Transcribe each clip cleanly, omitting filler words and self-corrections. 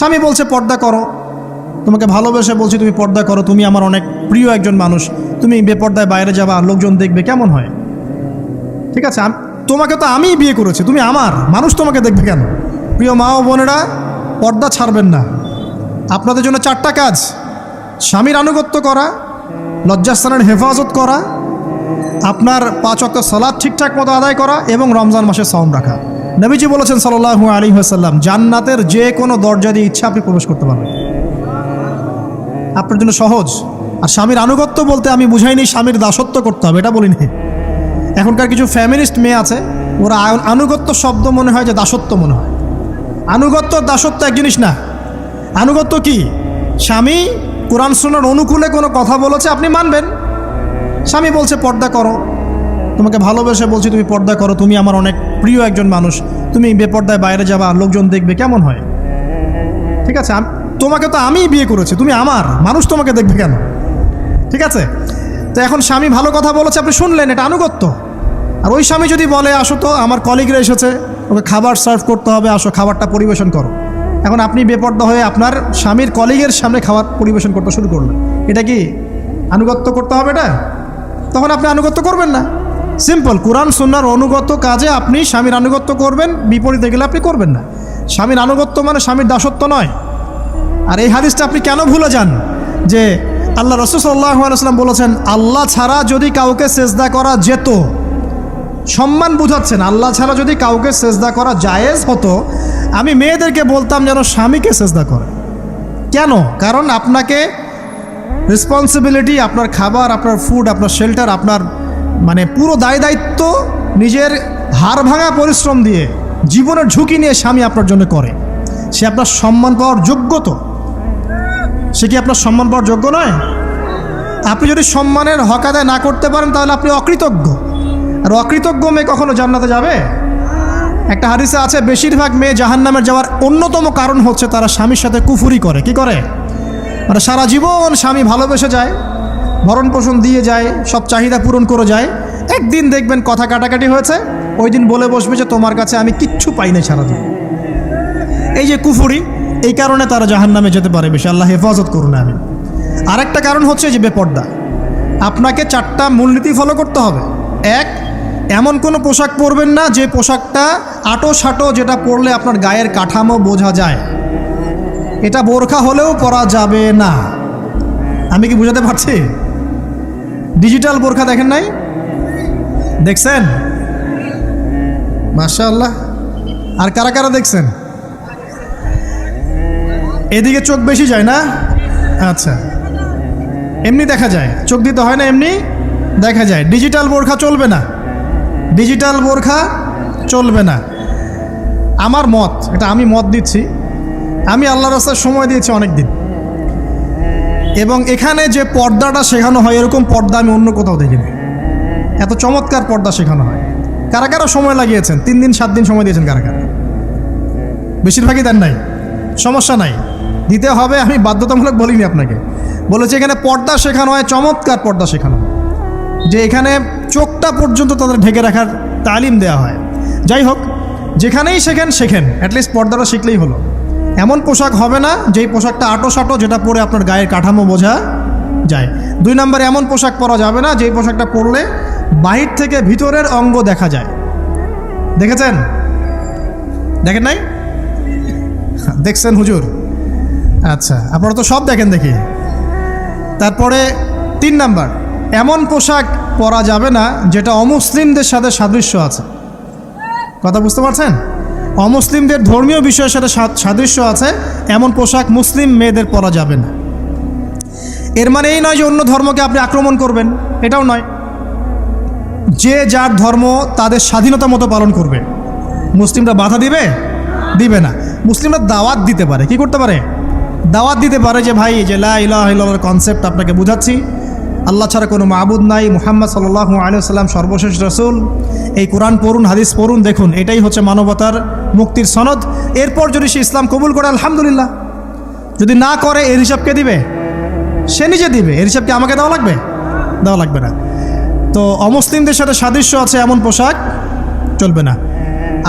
স্বামী বলছে পর্দা করো, তোমাকে ভালোবেসে বলছি তুমি পর্দা করো, তুমি আমার অনেক প্রিয় একজন মানুষ, তুমি বেপর্দায় বাইরে যাবা, লোকজন দেখবে, কেমন হয়? ঠিক আছে, তোমাকে তো আমিই বিয়ে করেছি, তুমি আমার মানুষ, তোমাকে দেখবে কেন? প্রিয় মা ও বোনেরা, পর্দা ছাড়বেন না। আপনাদের জন্য 4টা কাজ: স্বামীর আনুগত্য করা, লজ্জাস্থানের হেফাজত করা, আপনার 5 ওয়াক্ত সালাত ঠিকঠাক মতো আদায় করা এবং রমজান মাসে সাওম রাখা। নবীজি বলেছেন সাল্লাল্লাহু আলাইহি ওয়াসাল্লাম, জান্নাতের যে কোনো দরজা দিয়ে ইচ্ছা আপনি প্রবেশ করতে পারবেন। আপনার জন্য সহজ। আর স্বামীর আনুগত্য বলতে আমি বুঝাইনি স্বামীর দাসত্ব করতে হবে, এটা বলিনি। এখনকার কিছু ফ্যামিলিস্ট মেয়ে আছে, ওরা আনুগত্য শব্দ মনে হয় যে দাসত্ব মনে হয়। আনুগত্য দাসত্ব এক জিনিস না। আনুগত্য কি? স্বামী কোরআন সুন্নাহর অনুকূলে কোনো কথা বলেছে, আপনি মানবেন। স্বামী বলছে পর্দা করো, তোমাকে ভালোবেসে বলছি তুমি পর্দা করো, তুমি আমার অনেক প্রিয় একজন মানুষ, তুমি বেপর্দায় বাইরে যাবা, লোকজন দেখবে, কেমন হয়? ঠিক আছে, তোমাকে তো আমিই বিয়ে করেছি, তুমি আমার মানুষ, তোমাকে দেখবে কেন? ঠিক আছে, তো এখন স্বামী ভালো কথা বলেছে, আপনি শুনলেন, এটা আনুগত্য। আর ওই স্বামী যদি বলে আসো তো আমার কলিগরা এসেছে, ওকে খাবার সার্ভ করতে হবে, আসো খাবারটা পরিবেশন করো, এখন আপনি বেপর্দা হয়ে আপনার স্বামীর কলিগের সামনে খাবার পরিবেশন করতে শুরু করলেন, এটা কি আনুগত্য করতে হবে? এটা তখন আপনি আনুগত্য করবেন না। সিম্পল, কোরআন সুন্নাহর অনুগত কাজে আপনি স্বামীর আনুগত্য করবেন, বিপরীতে গেলে আপনি করবেন না। স্বামীর আনুগত্য মানে স্বামীর দাসত্ব নয়। আর এই হাদিসটা আপনি কেন ভুলে যান যে আল্লাহ রাসূল সাল্লাল্লাহু আলাইহি ওয়াসাল্লাম বলেছেন, আল্লাহ ছাড়া যদি কাউকে সেজদা করা যেত, সম্মান বুঝাচ্ছেন, আল্লাহ ছাড়া যদি কাউকে সেজদা করা জায়েজ হতো, আমি মেয়েদেরকে বলতাম যেন স্বামীকে সেজদা করে। কেন? কারণ আপনাকে রেসপন্সিবিলিটি, আপনার খাবার, আপনার ফুড, আপনার শেল্টার, আপনার মানে পুরো দায় দায়িত্ব নিজের হাড় ভাঙা পরিশ্রম দিয়ে, জীবনের ঝুঁকি নিয়ে স্বামী আপনার জন্য করে। সে আপনার সম্মান পাওয়ার যোগ্য তো? সে কি আপনার সম্মান পাওয়ার যোগ্য নয়? আপনি যদি সম্মানের হক আদায় না করতে পারেন তাহলে আপনি অকৃতজ্ঞ। আর অকৃতজ্ঞ মেয়ে কখনো জান্নাতে যাবে? একটা হাদিসে আছে, বেশিরভাগ মেয়ে জাহান্নামের যাওয়ার অন্যতম কারণ হচ্ছে তারা স্বামীর সাথে কুফুরি করে। কি করে? মানে সারা জীবন স্বামী ভালোবেসে যায়, ভরণ পোষণ দিয়ে যায়, সব চাহিদা পূরণ করে যায়, একদিন দেখবেন কথা কাটাকাটি হয়েছে, ওই দিন বলে বসবে যে তোমার কাছে আমি কিচ্ছু পাই নাই সারাদিন। এই যে কুফুরি, এই কারণে তারা জাহান্নামে যেতে পারে বেশি। আল্লাহ হেফাজত করুন। আমি আরেকটা কারণ হচ্ছে যে বেপর্দা। আপনাকে 4টা মূলনীতি ফলো করতে হবে। 1, এমন কোনো পোশাক পরবেন না যে পোশাকটা আটো সাটো, যেটা পরলে আপনার গায়ের কাঠামো বোঝা যায়। এটা বোরখা হলেও পরা যাবে না। আমি কি বুঝাতে পারছি? ডিজিটাল বোরখা দেখেন নাই? দেখছেন? মাশাআল্লাহ। আর কারা কারা দেখছেন? এদিকে চোখ বেশি যায় না? আচ্ছা, এমনি দেখা যায়, চোখ দিতে হয় না, এমনি দেখা যায়। ডিজিটাল বোরখা চলবে না, ডিজিটাল বোরখা চলবে না। আমার মত, এটা আমি মত দিচ্ছি, আমি আল্লাহর রাস্তায় সময় দিয়েছি অনেক দিন, এবং এখানে যে পর্দাটা শেখানো হয় এরকম পর্দা আমি অন্য কোথাও দেখিনি। এত চমৎকার পর্দা শেখানো হয়। কারা কারা সময় লাগিয়েছেন? 3 দিন 7 দিন সময় দিয়েছেন কারা কারা? বেশিরভাগই দেন নাই। সমস্যা নাই, দিতে হবে, আমি বাধ্যতামূলক বলিনি আপনাকে। বলেছি এখানে পর্দা শেখানো হয়, চমৎকার পর্দা শেখানো হয়, যে এখানে চোখটা পর্যন্ত তাদের ঢেকে রাখার তালিম দেওয়া হয়। যাই হোক, যেখানেই শেখেন অ্যাটলিস্ট পর্দাটা শিখলেই হলো। এমন পোশাক হবে না যেই পোশাকটা আটো সাটো, যেটা পরে আপনার গায়ের কাঠামো বোঝা যায়। 2 নম্বরে এমন পোশাক পরা যাবে না যেই পোশাকটা পরলে বাহির থেকে ভিতরের অঙ্গ দেখা যায়। দেখেছেন? দেখেন নাই? দেখছেন হুজুর? আচ্ছা, আপনারা তো সব দেখেন দেখি। তারপরে 3 নাম্বার, এমন পোশাক পরা যাবে না যেটা অমুসলিমদের সাথে সাদৃশ্য আছে। কথা বুঝতে পারছেন? অমুসলিমদের ধর্মীয় বিষয়ের সাথে সাদৃশ্য আছে এমন পোশাক মুসলিম মেয়েদের পরা যাবে না। এর মানে এই নয় যে অন্য ধর্মকে আপনি আক্রমণ করবেন, এটাও নয়। যে যার ধর্ম তাদের স্বাধীনতা মতো পালন করবে। মুসলিমরা বাধা দিবে? দিবে না। মুসলিমরা দাওয়াত দিতে পারে। কি করতে পারে? দাওয়াত দিতে পারে যে ভাই, যে লা ইলাহা ইল্লাল্লাহর কনসেপ্ট আপনাকে বুঝাচ্ছি, আল্লাহ ছাড়া কোনো মাবুদ নাই, মুহাম্মদ সাল্লাল্লাহু আলাইহি ওয়াসাল্লাম সর্বশেষ রাসূল, এই কোরআন পড়ুন, হাদিস পড়ুন, দেখুন এটাই হচ্ছে মানবতার মুক্তির সনদ। এরপর যদি সে ইসলাম কবুল করে আলহামদুলিল্লাহ, যদি না করে এর হিসাব কে দিবে? সে নিজে দিবে। এর হিসাব কি আমাকে দেওয়া লাগবে? দেওয়া লাগবে না। তো অমুসলিমদের সাথে সাদৃশ্য আছে এমন পোশাক চলবে না।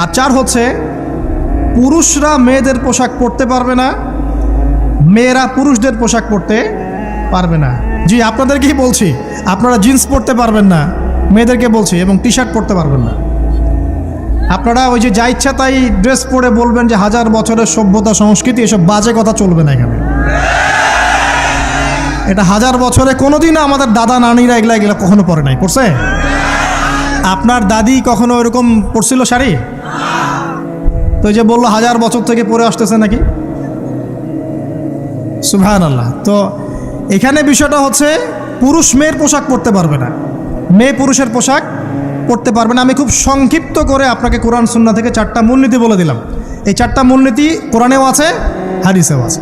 আর 4 হচ্ছে, পুরুষরা মেয়েদের পোশাক পরতে পারবে না, মেয়েরা পুরুষদের পোশাক পরতে পারবে না। জি, আপনাদেরকেই বলছি, আপনারা জিন্স পরতে পারবেন না, মেয়েদেরকে বলছি, এবং টি শার্ট পরতে পারবেন না। আপনারা ওই যে যা ইচ্ছা তাই ড্রেস পরে বলবেন যে হাজার বছরের সভ্যতা সংস্কৃতি, এসব বাজে কথা চলবে না এখানে। এটা হাজার বছরে কোনোদিনও আমাদের দাদা নানিরা এগুলা এগুলা কখনো পরে নাই, পড়ছে? আপনার দাদি কখনো এরকম পরছিল শাড়ি? তো এই যে বললো হাজার বছর থেকে পরে আসতেছে নাকি। সুবহানাল্লাহ। তো এখানে বিষয়টা হচ্ছে পুরুষ মেয়ের পোশাক পরতে পারবে না, মেয়ে পুরুষের পোশাক পরতে পারবে না। আমি খুব সংক্ষিপ্ত করে আপনাকে কোরআন সুন্নাহ থেকে 4টা মূলনীতি বলে দিলাম। এই 4টা মূলনীতি কোরআনেও আছে, হাদিসেও আছে।